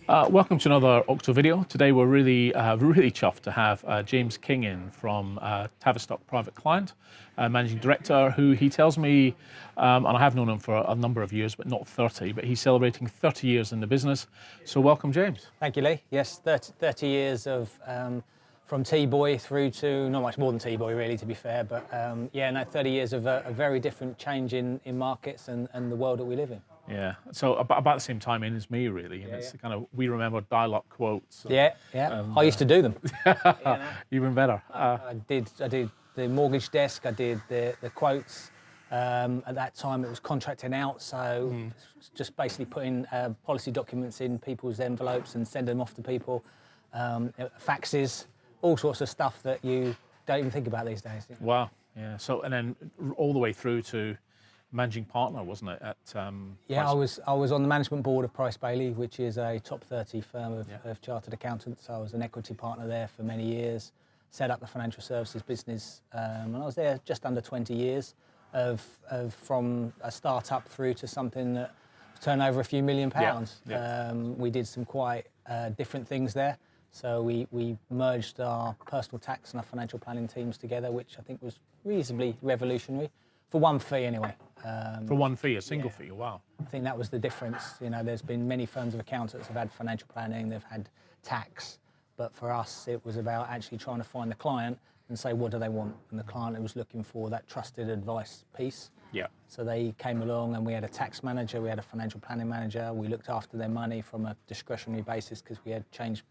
Welcome to another Octo video. Today we're really chuffed to have James King in from Tavistock Private Client, Managing Director, who he tells me, and I have known him for a number of years, but not 30, but he's celebrating 30 years in the business. So welcome, James. Thank you, Lee. Yes, 30 years of from T-Boy through to, not much more than T-Boy really, to be fair, but 30 years of a very different change in markets and the world that we live in. Yeah, so about the same time in as me, really, and it's kind of, we remember dial-up quotes. Yeah. I used to do them. Even better. I did the mortgage desk, I did the quotes. At that time it was contracting out, so just basically putting policy documents in people's envelopes and send them off to people, faxes, all sorts of stuff that you don't even think about these days. Wow, yeah, so and then all the way through to managing partner, wasn't it? I was on the management board of Price Bailey, which is a top 30 firm of chartered accountants. I was an equity partner there for many years, set up the financial services business, and I was there just under 20 years from a start-up through to something that turned over a few £1 million. We did some quite different things there. So we merged our personal tax and our financial planning teams together, which I think was reasonably revolutionary, for one fee anyway. For one fee, a single fee, wow. I think that was the difference. You know, there's been many firms of accountants have had financial planning, they've had tax, but for us it was about actually trying to find the client and say, what do they want? And the client was looking for that trusted advice piece. Yeah. So they came along and we had a tax manager, we had a financial planning manager, we looked after their money from a discretionary basis because we had changed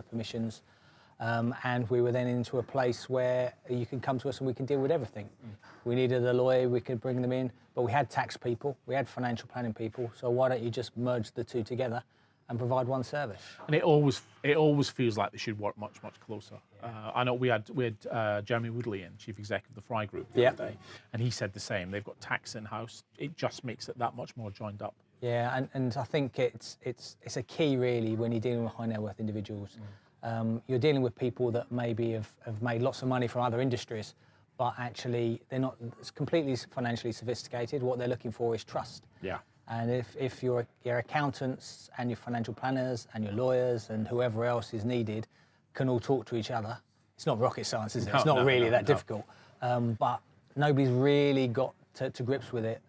permissions. And we were then into a place where you can come to us and we can deal with everything. We needed a lawyer, we could bring them in, but we had tax people, we had financial planning people, so why don't you just merge the two together and provide one service? And it always feels like they should work much closer. I know we had Jeremy Woodley in, Chief Executive of the Fry Group the other day, and he said the same. They've got tax in-house. It just makes it that much more joined up. Yeah, and I think it's a key really when you're dealing with high net worth individuals. You're dealing with people that maybe have made lots of money from other industries, but actually they're not completely financially sophisticated. What they're looking for is trust. Yeah. And if your accountants and your financial planners and your lawyers and whoever else is needed can all talk to each other, it's not rocket science, is it? It's not really that difficult. But nobody's really got to grips with it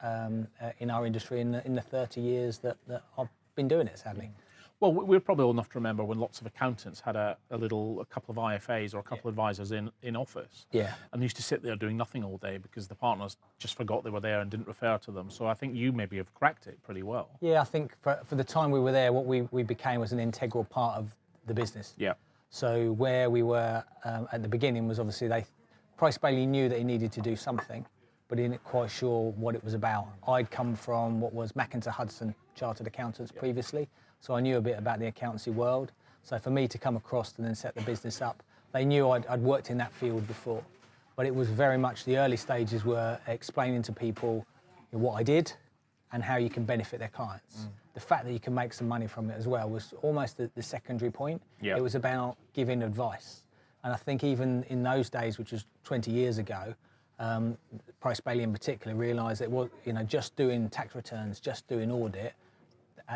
in our industry in the 30 years that I've been doing it, sadly. Well, we're probably old enough to remember when lots of accountants had a couple of IFAs or a couple of advisors in office. Yeah. And they used to sit there doing nothing all day because the partners just forgot they were there and didn't refer to them. So I think you maybe have cracked it pretty well. Yeah, I think for the time we were there, what we became was an integral part of the business. Yeah. So where we were at the beginning was obviously Price Bailey knew that he needed to do something, but he didn't quite sure what it was about. I'd come from what was Mackintosh Hudson Chartered Accountants previously, so I knew a bit about the accountancy world. So for me to come across and then set the business up, they knew I'd worked in that field before. But it was very much the early stages were explaining to people what I did and how you can benefit their clients. The fact that you can make some money from it as well was almost the secondary point. It was about giving advice. And I think even in those days, which was 20 years ago, Price Bailey in particular realised that just doing tax returns, just doing audit,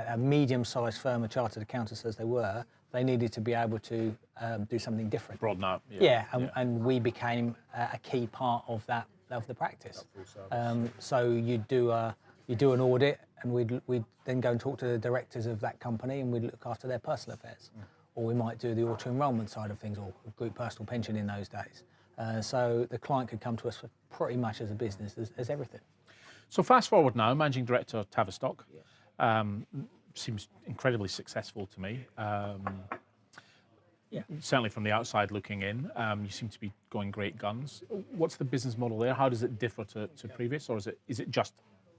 a medium-sized firm of chartered accountants as they were, they needed to be able to do something different. Broaden out. And we became a key part of the practice. So you do an audit, and we'd then go and talk to the directors of that company, and we'd look after their personal affairs. Or we might do the auto-enrolment side of things, or group personal pension in those days. So the client could come to us for pretty much as a business as everything. So fast forward now, Managing Director of Tavistock. Seems incredibly successful to me. Certainly from the outside looking in, you seem to be going great guns. What's the business model there? How does it differ to previous, or is it just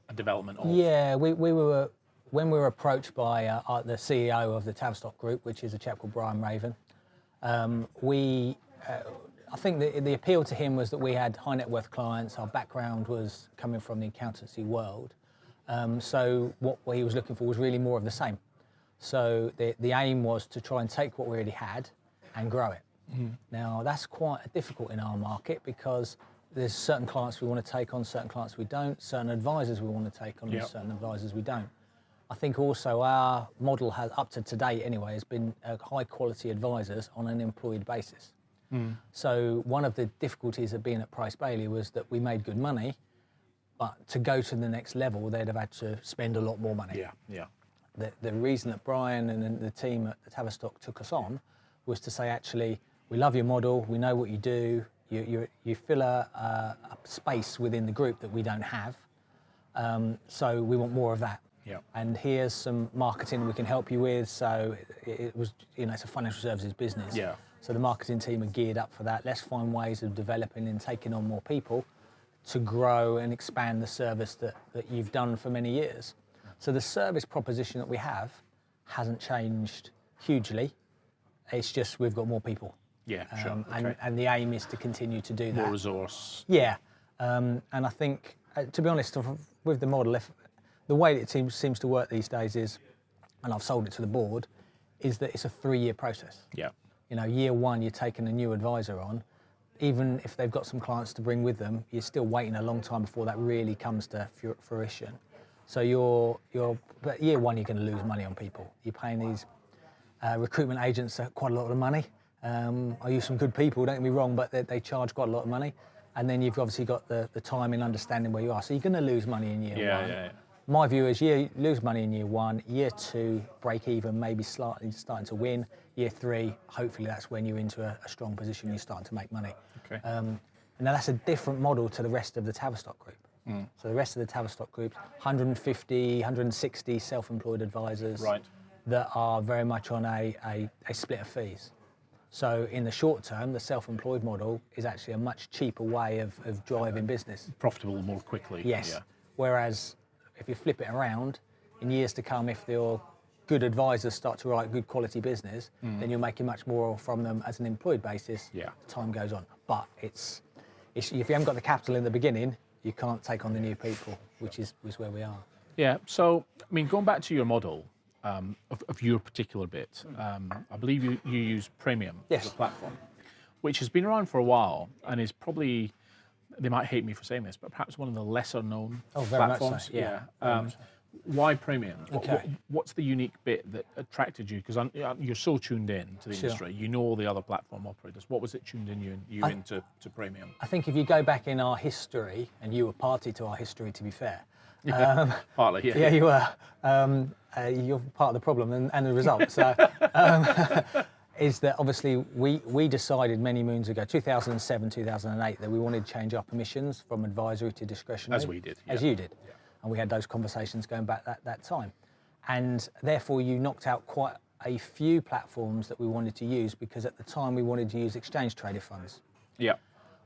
a development of? Yeah, when we were approached by the CEO of the Tavistock Group, which is a chap called Brian Raven, I think the appeal to him was that we had high net worth clients. Our background was coming from the accountancy world. So what he was looking for was really more of the same. So the aim was to try and take what we already had and grow it. Now that's quite difficult in our market because there's certain clients we want to take on, certain clients we don't, certain advisors we want to take on, and certain advisors we don't. I think also our model has, up to today anyway, has been high quality advisors on an employed basis. So one of the difficulties of being at Price Bailey was that we made good money, but to go to the next level, they'd have had to spend a lot more money. Yeah, yeah. The reason that Brian and the team at Tavistock took us on was to say, actually, we love your model, we know what you do, you fill a space within the group that we don't have, so we want more of that. Yeah. And here's some marketing we can help you with. So it was, it's a financial services business. Yeah. So the marketing team are geared up for that. Let's find ways of developing and taking on more people to grow and expand the service that you've done for many years. So the service proposition that we have hasn't changed hugely. It's just we've got more people. Yeah, sure. Okay. And the aim is to continue to do that. More resource. Yeah. And I think, to be honest, with the model, the way it seems to work these days is, and I've sold it to the board, is that it's a 3-year process. Yeah. Year one, you're taking a new advisor on. Even if they've got some clients to bring with them, you're still waiting a long time before that really comes to fruition. So but year one, you're going to lose money on people. You're paying these recruitment agents quite a lot of money. I use some good people, don't get me wrong, but they charge quite a lot of money. And then you've obviously got the time in understanding where you are. So you're going to lose money in year one. Yeah. My view is you lose money in year one, year two, break even, maybe slightly starting to win. Year three, hopefully that's when you're into a strong position, you're starting to make money. Okay. And now that's a different model to the rest of the Tavistock group. So the rest of the Tavistock group, 150, 160 self-employed advisors that are very much on a split of fees. So in the short term, the self-employed model is actually a much cheaper way of driving business. Profitable more quickly. Yes. Yeah. Whereas if you flip it around, in years to come, if your good advisors start to write good quality business, then you're making much more from them as an employed basis as time goes on. But it's if you haven't got the capital in the beginning, you can't take on the new people, which is where we are. Yeah. So, I mean, going back to your model of your particular bit, I believe you use Premium as a platform, which has been around for a while and is probably, they might hate me for saying this, but perhaps one of the lesser known platforms. Much so, yeah. Why Premium? Okay. What's the unique bit that attracted you? Because you're so tuned in to the industry. You know all the other platform operators. What was it tuned in you into Premium? I think if you go back in our history, and you were party to our history, to be fair. Partly, yeah. Yeah, you were. You're part of the problem and the result. So, is that obviously we decided many moons ago, 2007, 2008, that we wanted to change our permissions from advisory to discretionary. As we did. As you did. Yeah. And we had those conversations going back that time. And therefore you knocked out quite a few platforms that we wanted to use, because at the time we wanted to use exchange traded funds. Yeah.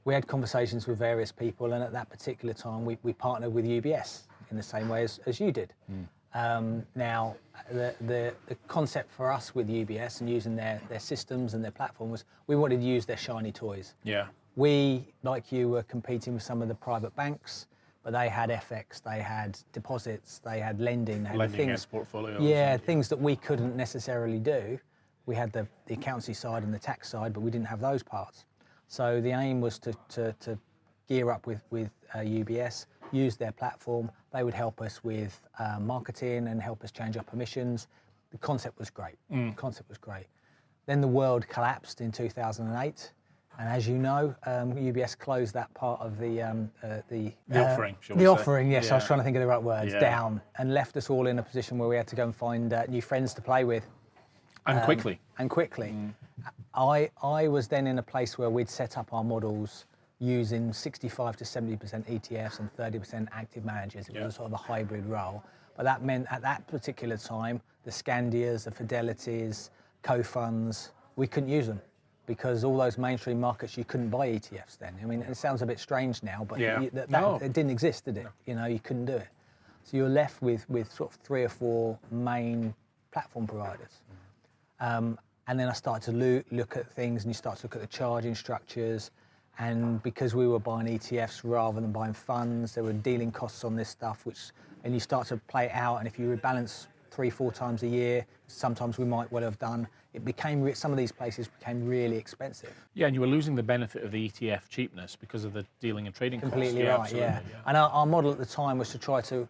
We had conversations with various people, and at that particular time we partnered with UBS in the same way as you did. Now, the concept for us with UBS and using their systems and their platform was we wanted to use their shiny toys. Yeah. We, like you, were competing with some of the private banks, but they had FX, they had deposits, they had lending, they had lending things, portfolios. Yeah, things that we couldn't necessarily do. We had the accountancy side and the tax side, but we didn't have those parts. So the aim was to gear up with UBS, use their platform. They would help us with marketing and help us change our permissions. The concept was great. Then the world collapsed in 2008. And as you know, UBS closed that part of the offering, shall we the say. offering, yes, I was trying to think of the right words, down, and left us all in a position where we had to go and find new friends to play with. And quickly. I was then in a place where we'd set up our models using 65 to 70% ETFs and 30% active managers. It was a sort of a hybrid role. But that meant at that particular time, the Scandias, the Fidelities, co-funds, we couldn't use them, because all those mainstream markets, you couldn't buy ETFs then. I mean, it sounds a bit strange now, but it didn't exist, did it? No. You couldn't do it. So you're left with sort of 3 or 4 main platform providers. And then I started to look at things, and you start to look at the charging structures. And because we were buying ETFs rather than buying funds, there were dealing costs on this stuff, and you start to play it out. And if you rebalance 3-4 times a year, sometimes we might well have done, some of these places became really expensive. Yeah, and you were losing the benefit of the ETF cheapness because of the dealing and trading Completely costs. right, yeah. And our model at the time was to try to,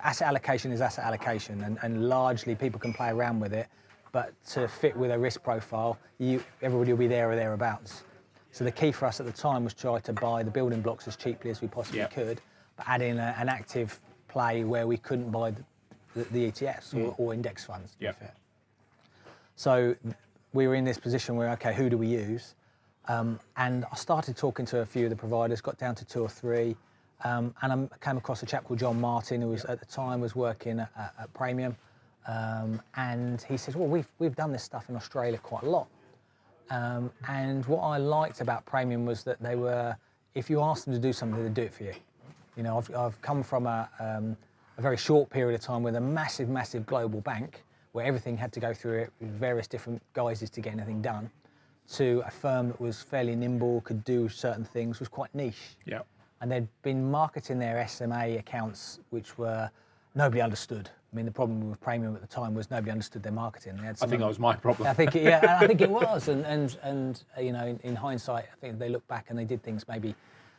asset allocation is asset allocation, and largely people can play around with it, but to fit with a risk profile, everybody will be there or thereabouts. So the key for us at the time was try to buy the building blocks as cheaply as we possibly could, but add in an active play where we couldn't buy the ETFs or index funds. To be fair. So we were in this position where, okay, who do we use? And I started talking to a few of the providers, got down to 2 or 3, and I came across a chap called John Martin, who was at the time was working at Premium, and he says, well, we've done this stuff in Australia quite a lot. And what I liked about Premium was that they were, if you asked them to do something, they'd do it for you. You know, I've come from a very short period of time with a massive global bank where everything had to go through it with various different guises to get anything done, to a firm that was fairly nimble, could do certain things, was quite niche. Yeah. And they'd been marketing their SMA accounts, which were nobody understood. I mean, the problem with Premium at the time was nobody understood their marketing. I think that was my problem. I think it was. And you know, in hindsight, I think they look back and they did things maybe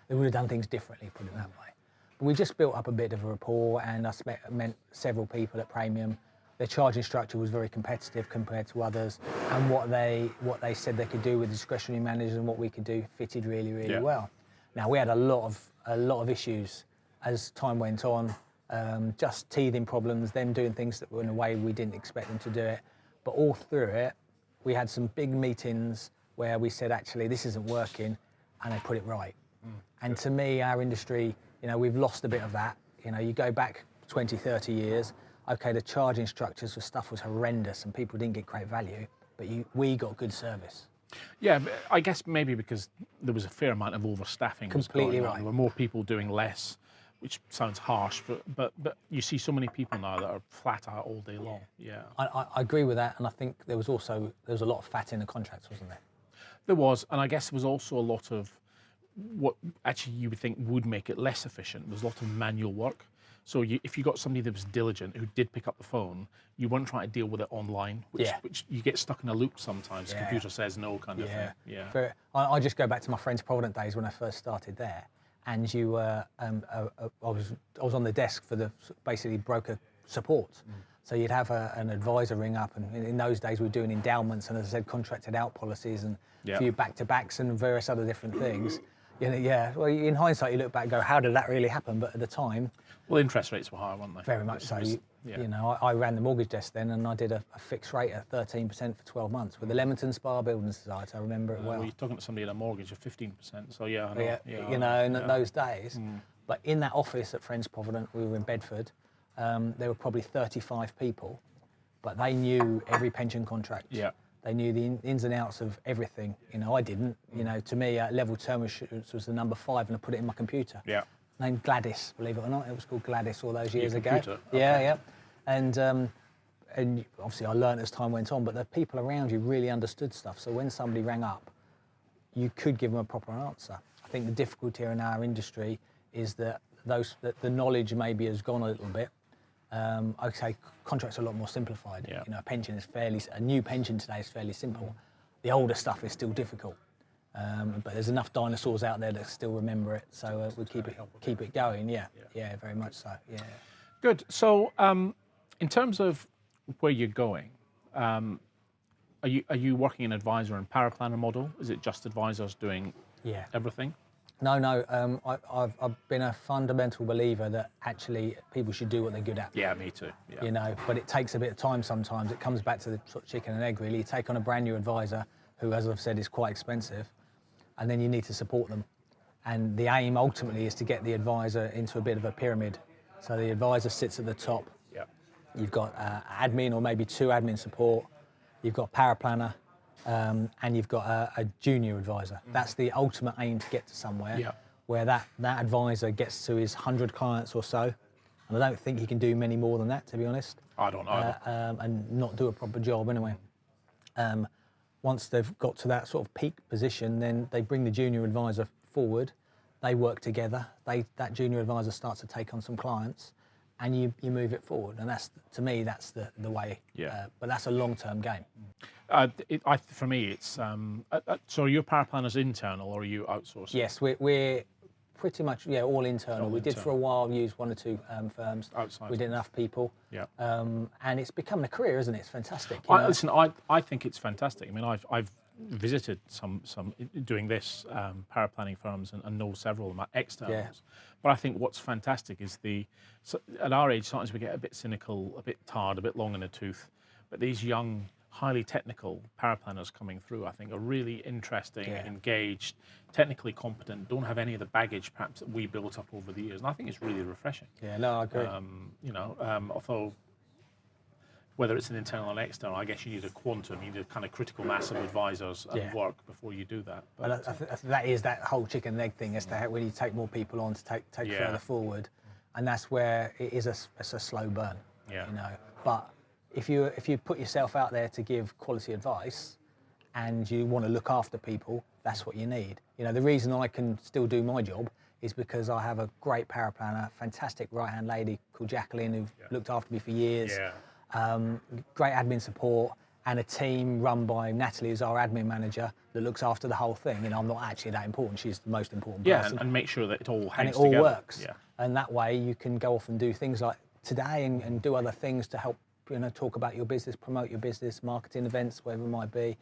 they would have done things differently, put it that way. But we just built up a bit of a rapport, and I met several people at Premium. Their charging structure was very competitive compared to others, and what they said they could do with discretionary managers and what we could do fitted really well. Now we had a lot of issues as time went on. Just teething problems, them doing things that were in a way we didn't expect them to do it. But all through it, we had some big meetings where we said, actually, this isn't working, and they put it right. And to me, our industry, you know, we've lost a bit of that. You know, you go back 20, 30 years, okay, the charging structures for stuff was horrendous and people didn't get great value, but we got good service. Yeah, but I guess maybe because there was a fair amount of overstaffing. Completely right. There were more people doing less, which sounds harsh, but you see so many people now that are flat out all day long. Yeah. I agree with that, and I think there was a lot of fat in the contracts, wasn't there? There was, and I guess there was also a lot of what actually you would think would make it less efficient. There was a lot of manual work. So if you got somebody that was diligent, who did pick up the phone, you weren't trying to deal with it online, which you get stuck in a loop sometimes. The computer says no kind of thing. Yeah. I just go back to my Friends Provident days when I first started there, and you I was on the desk for the basically broker support. So you'd have an advisor ring up, and in those days we were doing endowments and, as I said, contracted out policies and a few back-to-backs and various other different things. You know, well, in hindsight, you look back and go, how did that really happen? But at the time... Well, interest rates were higher, weren't they? Very much so. You know, I ran the mortgage desk then, and I did a fixed rate at 13% for 12 months with the Leamington Spa Building Society. I remember it well. Well, you're talking to somebody at a mortgage of 15%, so yeah, I know. You know, in those days. But in that office at Friends Provident, we were in Bedford, there were probably 35 people, but they knew every pension contract. Yeah. They knew the ins and outs of everything. You know, I didn't. You know, to me, level term assurance was the number 5, and I put it in my computer. Yeah. Named Gladys, believe it or not. It was called Gladys all those years ago. Okay. Yeah. And obviously I learned as time went on, but the people around you really understood stuff. So when somebody rang up, you could give them a proper answer. I think the difficulty in our industry is that the knowledge maybe has gone a little bit. I'd say contracts are a lot more simplified. Yeah. You know, a new pension today is fairly simple. The older stuff is still difficult. But there's enough dinosaurs out there that still remember it, so we keep it going. Yeah, very much so. Yeah. Good. So, in terms of where you're going, are you working an advisor and paraplanner model? Is it just advisors doing everything? No. I've been a fundamental believer that actually people should do what they're good at. Yeah, me too. Yeah. You know, but it takes a bit of time sometimes. It comes back to the sort of chicken and egg, really. You take on a brand new advisor who, as I've said, is quite expensive, and then you need to support them. And the aim ultimately is to get the advisor into a bit of a pyramid. So the advisor sits at the top. Yeah. You've got admin or maybe 2 admin support. You've got paraplanner, and you've got a junior advisor. That's the ultimate aim to get to somewhere where that advisor gets to his 100 clients or so. And I don't think he can do many more than that, to be honest. I don't know. And not do a proper job anyway. Once they've got to that sort of peak position, then they bring the junior advisor forward. They work together. That junior advisor starts to take on some clients, and you move it forward. And that's, to me, that's the way. Yeah. But that's a long-term game. For me, it's so are your paraplanners internal or are you outsourcing? Yes, we're Pretty much, yeah, all internal. We did for a while use one or two firms. Outside. We did enough people. Yeah. And it's becoming a career, isn't it? It's fantastic. Listen, I think it's fantastic. I mean, I've visited some doing this paraplanning firms and know several of them externals. Yeah. But I think what's fantastic is at our age, sometimes we get a bit cynical, a bit tired, a bit long in the tooth. But these young, highly technical paraplanners coming through, I think, are really interesting, engaged, technically competent, don't have any of the baggage perhaps that we built up over the years. And I think it's really refreshing. Yeah, no, I agree. Although whether it's an internal or external, I guess you need a quantum, you need a kind of critical mass of advisors and work before you do that. But I think that is that whole chicken and egg thing as to how when you take more people on to take further forward, and that's where it's a slow burn. Yeah. But if you put yourself out there to give quality advice, and you want to look after people, that's what you need. The reason I can still do my job is because I have a great paraplanner, fantastic right-hand lady called Jacqueline who looked after me for years. Yeah. Great admin support, and a team run by Natalie, who's our admin manager, that looks after the whole thing. I'm not actually that important. She's the most important person. And make sure that it all hangs and it together. all works. Yeah. And that way you can go off and do things like today and do other things to help, talk about your business, promote your business, marketing events, whatever it might be,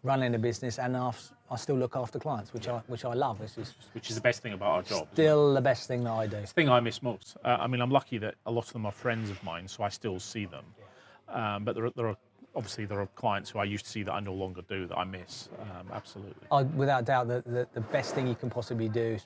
running a business, and I still look after clients, which I love. Which is the best thing about our job. Still the best thing that I do. It's the thing I miss most. I'm lucky that a lot of them are friends of mine, so I still see them. But there are clients who I used to see that I no longer do that I miss. Absolutely. Without doubt, the best thing you can possibly do,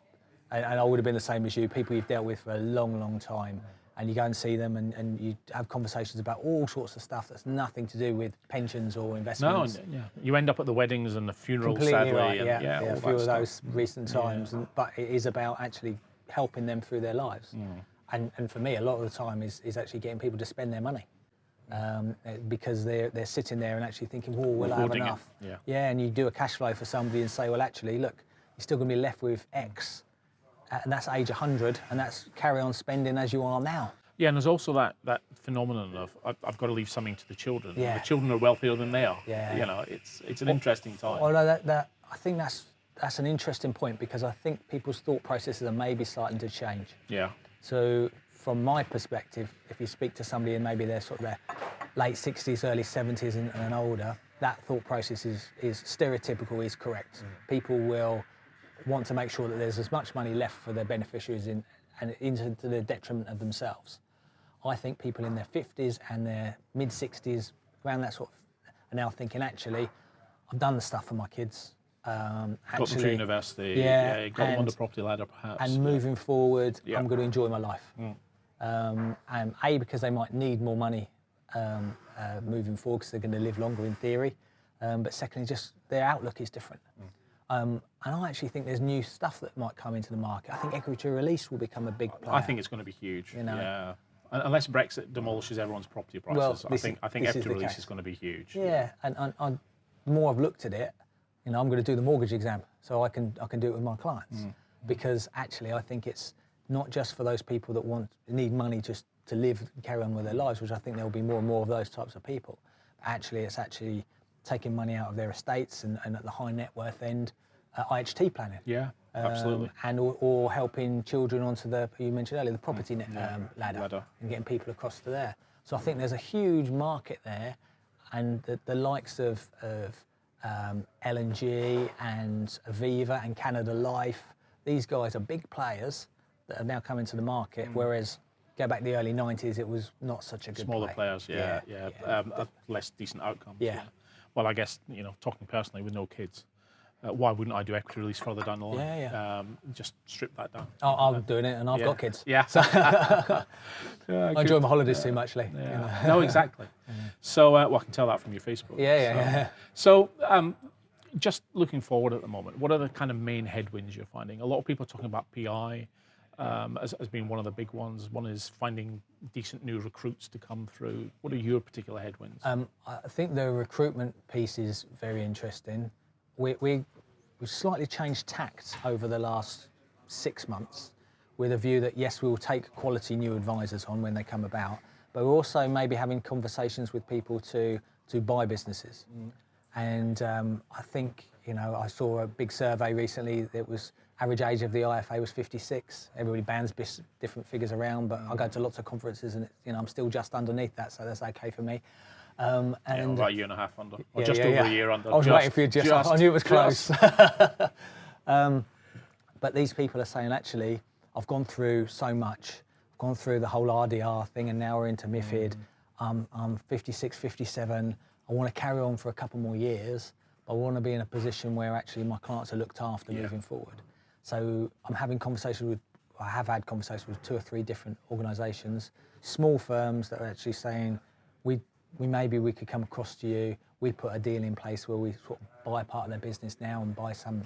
and I would have been the same as you, people you've dealt with for a long, long time, and you go and see them and you have conversations about all sorts of stuff that's nothing to do with pensions or investments. No, you end up at the weddings and the funerals, Completely sadly. right, And, a few of those recent times. But it is about actually helping them through their lives. And for me, a lot of the time is actually getting people to spend their money. Because they're sitting there and actually thinking, will I have enough? And you do a cash flow for somebody and say, well, actually, look, you're still going to be left with X, and that's age 100, and that's carry on spending as you are now. Yeah, and there's also that phenomenon of I've got to leave something to the children. Yeah. The children are wealthier than they are. Yeah. It's an interesting time. Well, I think that's an interesting point, because I think people's thought processes are maybe starting to change. Yeah. So from my perspective, if you speak to somebody and maybe they're sort of their late 60s, early 70s and older, that thought process is stereotypical, is correct. People will want to make sure that there's as much money left for their beneficiaries and into the detriment of themselves. I think people in their 50s and their mid-60s, around that sort of, are now thinking, actually, I've done the stuff for my kids. Got them through university, got them on the property ladder perhaps. And moving forward, I'm going to enjoy my life. And because they might need more money moving forward, because they're going to live longer in theory. But secondly, just their outlook is different. And I actually think there's new stuff that might come into the market. I think equity release will become a big player. I think it's going to be huge. Yeah. Unless Brexit demolishes everyone's property prices, I think equity release is going to be huge. Yeah, and the more I've looked at it, I'm going to do the mortgage exam so I can do it with my clients, because actually I think it's not just for those people that need money just to live and carry on with their lives, which I think there will be more and more of those types of people. But actually, it's actually taking money out of their estates and at the high net worth end, IHT planning. Yeah, absolutely. And or helping children onto you mentioned earlier, the property ladder, and getting people across to there. So I think there's a huge market there, and the likes of L&G and Aviva and Canada Life, these guys are big players that are now coming to the market, whereas go back to the early 90s, it was not such a good Smaller play. players, less decent outcomes. Yeah. Well, I guess, talking personally with no kids, why wouldn't I do equity release further down the line? Just strip that down. I'm doing it, and I've got kids. Yeah. So I enjoy my holidays too much, Lee. No, exactly. So, I can tell that from your Facebook. Yeah. So, just looking forward at the moment, what are the kind of main headwinds you're finding? A lot of people are talking about PI as being one of the big ones. One is finding decent new recruits to come through. What are your particular headwinds? I think the recruitment piece is very interesting. We've slightly changed tact over the last 6 months, with a view that yes, we will take quality new advisors on when they come about, but we're also maybe having conversations with people to buy businesses. And I think, I saw a big survey recently that was Average age of the IFA was 56. Everybody bands different figures around, but I go to lots of conferences and I'm still just underneath that, so that's okay for me. And about a year and a half under, or yeah, just over a year under. I was waiting for you just. I knew it was close. But these people are saying, actually, I've gone through so much. I've gone through the whole RDR thing, and now we're into MiFID. I'm 56, 57. I want to carry on for a couple more years, but I want to be in a position where actually my clients are looked after moving forward. So I have had conversations with 2 or 3 different organisations, small firms that are actually saying, maybe we could come across to you. We put a deal in place where we sort of buy part of their business now and buy some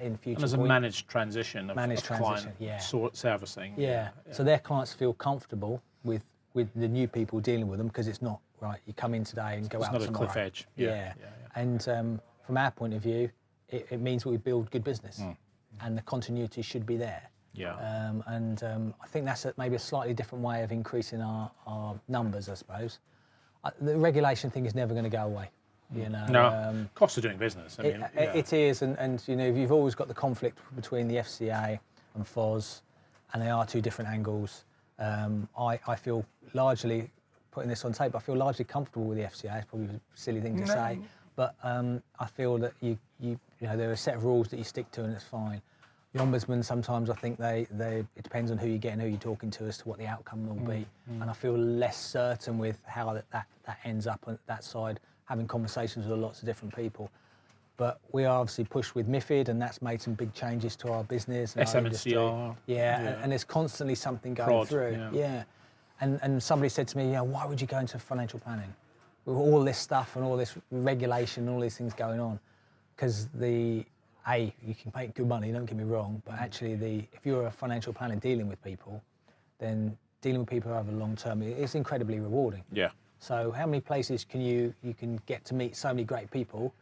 in future. And there's a managed transition of client servicing. Yeah. So their clients feel comfortable with the new people dealing with them, because it's not right. You come in today and go out tomorrow. It's not a cliff edge. Yeah. And from our point of view, it means we build good business, and the continuity should be there. Yeah. I think that's maybe a slightly different way of increasing our numbers, I suppose. The regulation thing is never going to go away. No, cost of doing business. It is, and you've always got the conflict between the FCA and FOS, and they are 2 different angles. I feel largely, putting this on tape, I feel largely comfortable with the FCA. It's probably a silly thing to say, but I feel that there are a set of rules that you stick to, and it's fine. The Ombudsman, sometimes I think it depends on who you get and who you're talking to as to what the outcome will be, and I feel less certain with how that ends up on that side, having conversations with lots of different people. But we are obviously pushed with MiFID, and that's made some big changes to our business and our industry. And there's constantly something going through. And somebody said to me, why would you go into financial planning with all this stuff and all this regulation and all these things going on? Because you can make good money, don't get me wrong, but actually if you're a financial planner dealing with people, then dealing with people over the long term, it's incredibly rewarding. Yeah. So how many places can you can get to meet so many great people,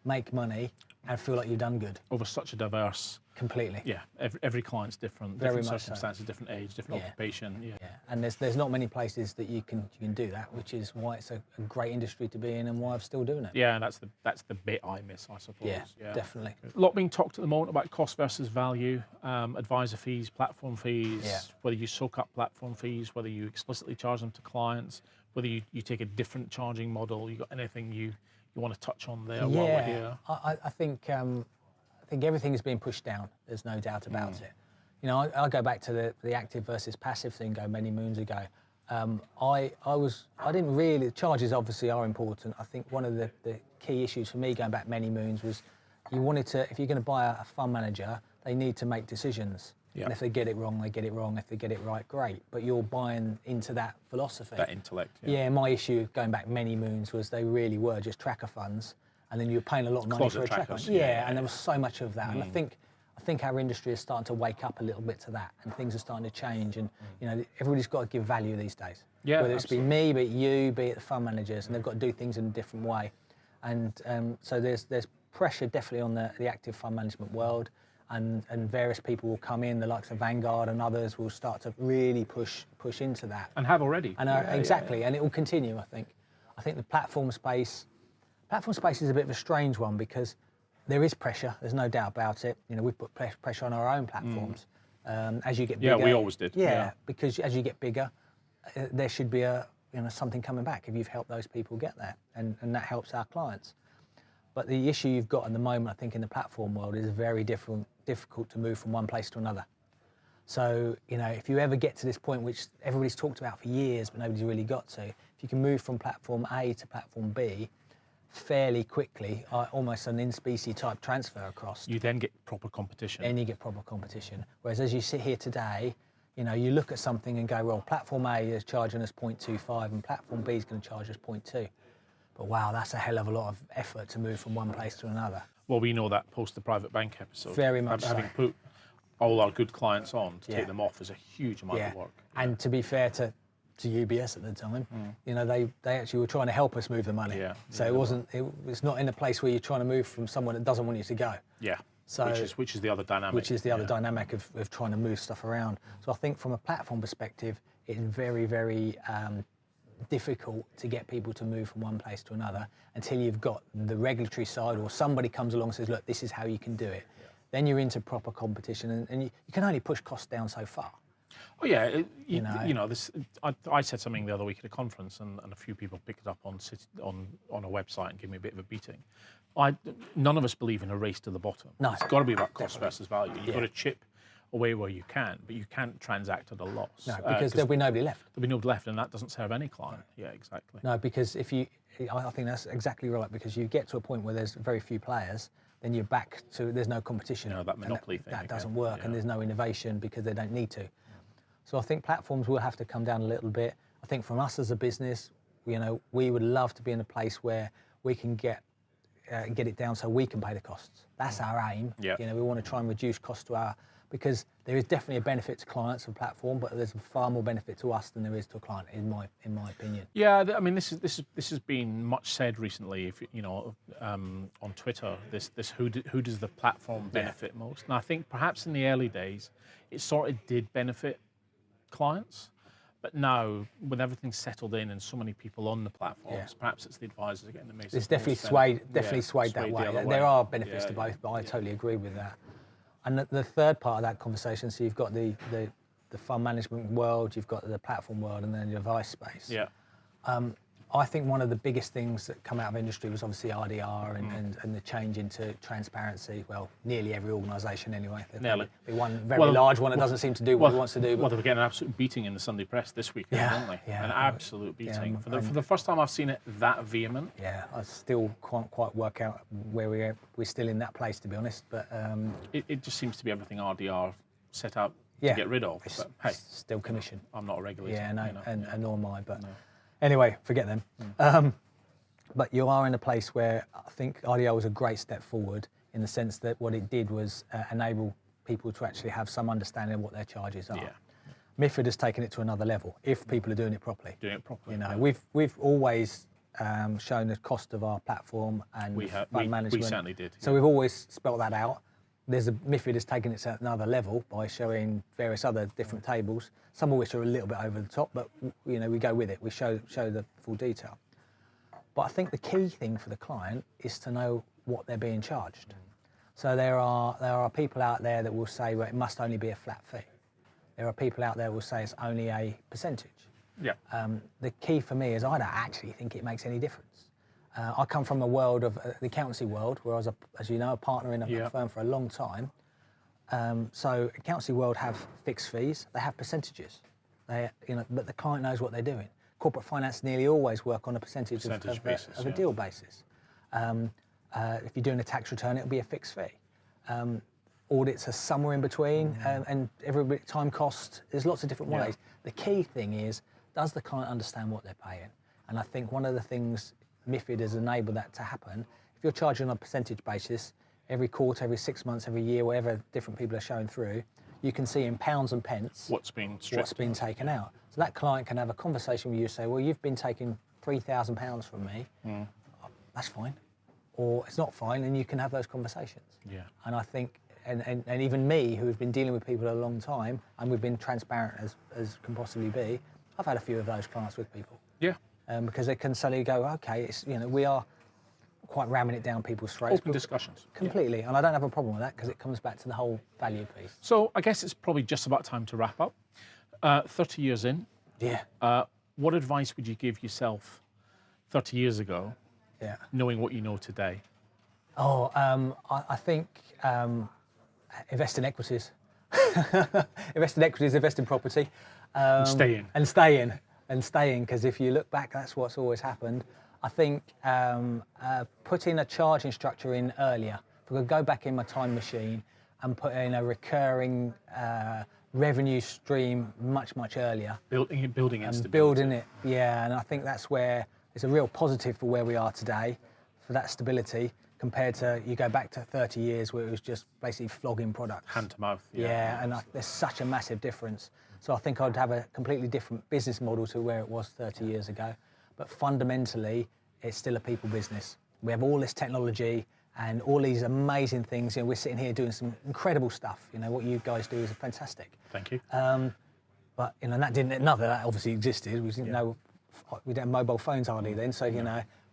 make money, and feel like you've done good? Over such a diverse... Completely. Yeah, every client's different, different circumstances, different age, different occupation. Yeah. And there's not many places that you can do that, which is why it's a great industry to be in and why I'm still doing it. Yeah, and that's the bit I miss, I suppose. Yeah, definitely. A lot being talked at the moment about cost versus value, advisor fees, platform fees, whether you soak up platform fees, whether you explicitly charge them to clients, whether you take a different charging model. You got anything you want to touch on there while we're here? I think everything is being pushed down. There's no doubt about it. I go back to the active versus passive thing many moons ago. I didn't really. Charges obviously are important. I think one of the key issues for me going back many moons was you wanted to. If you're going to buy a fund manager, they need to make decisions. Yeah. And if they get it wrong, they get it wrong. If they get it right, great. But you're buying into that philosophy. That intellect. Yeah, my issue going back many moons was they really were just tracker funds. And then you were paying a lot of money for a tracker. And there was so much of that. And I think our industry is starting to wake up a little bit to that, and things are starting to change. And everybody's got to give value these days. Yeah, whether it's be me, be it you, be it the fund managers, and they've got to do things in a different way. And so there's pressure definitely on the active fund management world, and various people will come in, the likes of Vanguard and others will start to really push into that. And have already. And exactly, and it will continue. I think the platform space. Platform space is a bit of a strange one because there is pressure. There's no doubt about it. We put pressure on our own platforms as you get bigger. Yeah, we always did. Yeah, because as you get bigger, there should be something coming back if you've helped those people get there, and that helps our clients. But the issue you've got at the moment, I think, in the platform world is very difficult to move from one place to another. So, if you ever get to this point, which everybody's talked about for years, but nobody's really got to, if you can move from platform A to platform B fairly quickly, almost an in-specie type transfer across. You then get proper competition. Whereas as you sit here today, you look at something and go, well, platform A is charging us 0.25 and platform B is going to charge us 0.2. But wow, that's a hell of a lot of effort to move from one place to another. Well, we know that post the private bank episode. Very much having put all our good clients on to take them off is a huge amount of work. And to be fair to UBS at the time, they actually were trying to help us move the money. So it's not in a place where you're trying to move from someone that doesn't want you to go. Yeah. So which is the other dynamic. Which is the other dynamic of trying to move stuff around. So I think from a platform perspective, it's very, very difficult to get people to move from one place to another until you've got the regulatory side or somebody comes along and says, look, this is how you can do it. then you're into proper competition, and you can only push costs down so far. Oh yeah, this. I said something the other week at a conference, and a few people picked it up on a website and gave me a bit of a beating. None of us believe in a race to the bottom. No, it's got to be about cost versus value. You've got to chip away where you can, but you can't transact at a loss. No, because there'll be nobody left. There'll be nobody left, and that doesn't serve any client. Yeah, exactly. No, because I think that's exactly right. Because you get to a point where there's very few players, then you're back to there's no competition. That monopoly thing. That doesn't work, and there's no innovation because they don't need to. So I think platforms will have to come down a little bit. I think from us as a business, we would love to be in a place where we can get it down so we can pay the costs. That's our aim. Yeah. We want to try and reduce costs because there is definitely a benefit to clients of platform, but there's far more benefit to us than there is to a client, in my opinion. Yeah, I mean, this has been much said recently. If on Twitter, this who does the platform benefit most? And I think perhaps in the early days, it sort of did benefit clients, but now with everything settled in and so many people on the platforms, perhaps it's the advisors getting the most. It's definitely swayed that way. There are benefits to both, but I totally agree with that. And the third part of that conversation, so you've got the fund management world, you've got the platform world, and then the advice space. Yeah. I think one of the biggest things that come out of industry was obviously RDR and the change into transparency. Well, nearly every organisation anyway. Nearly. Be one very large one that doesn't seem to do what it wants to do. Well, they were getting an absolute beating in the Sunday press this week, weren't they? Yeah. An absolute beating. For the first time I've seen it that vehement. Yeah, I still can't quite work out where we're still in that place, to be honest. But it just seems to be everything RDR set out to get rid of. It's but hey, still commission. I'm not a regulator. Yeah, no, and nor am I. But. No. Anyway, forget them. But you are in a place where I think RDO was a great step forward in the sense that what it did was enable people to actually have some understanding of what their charges are. Yeah. MiFID has taken it to another level if people are doing it properly. We've always shown the cost of our platform and fund management. We certainly did. So we've always spelled that out. MiFID has taken it to another level by showing various other different tables, some of which are a little bit over the top, but we go with it. We show the full detail. But I think the key thing for the client is to know what they're being charged. So there are people out there that will say, well, it must only be a flat fee. There are people out there who will say it's only a percentage. Yeah. The key for me is I don't actually think it makes any difference. I come from a world of the accountancy world, where I was, as you know, a partner in a firm for a long time. So accountancy world have fixed fees, they have percentages. But the client knows what they're doing. Corporate finance nearly always work on a percentage basis, of a deal basis. If you're doing a tax return, it'll be a fixed fee. Audits are somewhere in between, and every time cost. There's lots of different ways. The key thing is, does the client understand what they're paying? And I think one of the things MiFID has enabled that to happen. If you're charging on a percentage basis, every quarter, every 6 months, every year, whatever different people are showing through, you can see in pounds and pence what's been taken out. So that client can have a conversation with you, say, well, you've been taking £3,000 from me. That's fine. Or it's not fine, and you can have those conversations. Yeah. And I think, and even me, who's been dealing with people a long time, and we've been transparent as can possibly be, I've had a few of those clients with people. Yeah. Because they can suddenly go, okay, we are quite ramming it down people's throats. Open discussions. Completely, and I don't have a problem with that because it comes back to the whole value piece. So I guess it's probably just about time to wrap up. 30 years in. Yeah. What advice would you give yourself 30 years ago, knowing what you know today? Oh, I think invest in equities. Invest in equities, invest in property. And stay in, because if you look back, that's what's always happened. I think putting a charging structure in earlier. If we could go back in my time machine and put in a recurring revenue stream much earlier. Building instability. Building it, and I think that's where it's a real positive for where we are today, for that stability, compared to you go back to 30 years where it was just basically flogging products. Hand to mouth. There's such a massive difference. So I think I'd have a completely different business model to where it was 30 years ago. But fundamentally, it's still a people business. We have all this technology and all these amazing things. We're sitting here doing some incredible stuff. What you guys do is fantastic. Thank you. But none of that obviously existed. We didn't know, we didn't have mobile phones hardly then. So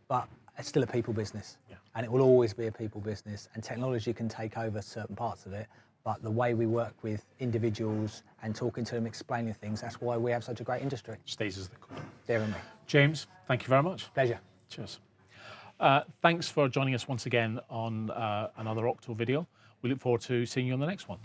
but it's still a people business. Yeah. And it will always be a people business, and technology can take over certain parts of it. But the way we work with individuals and talking to them, explaining things, that's why we have such a great industry. Stays as the core. There and me. James, thank you very much. Pleasure. Cheers. Thanks for joining us once again on another Octo video. We look forward to seeing you on the next one.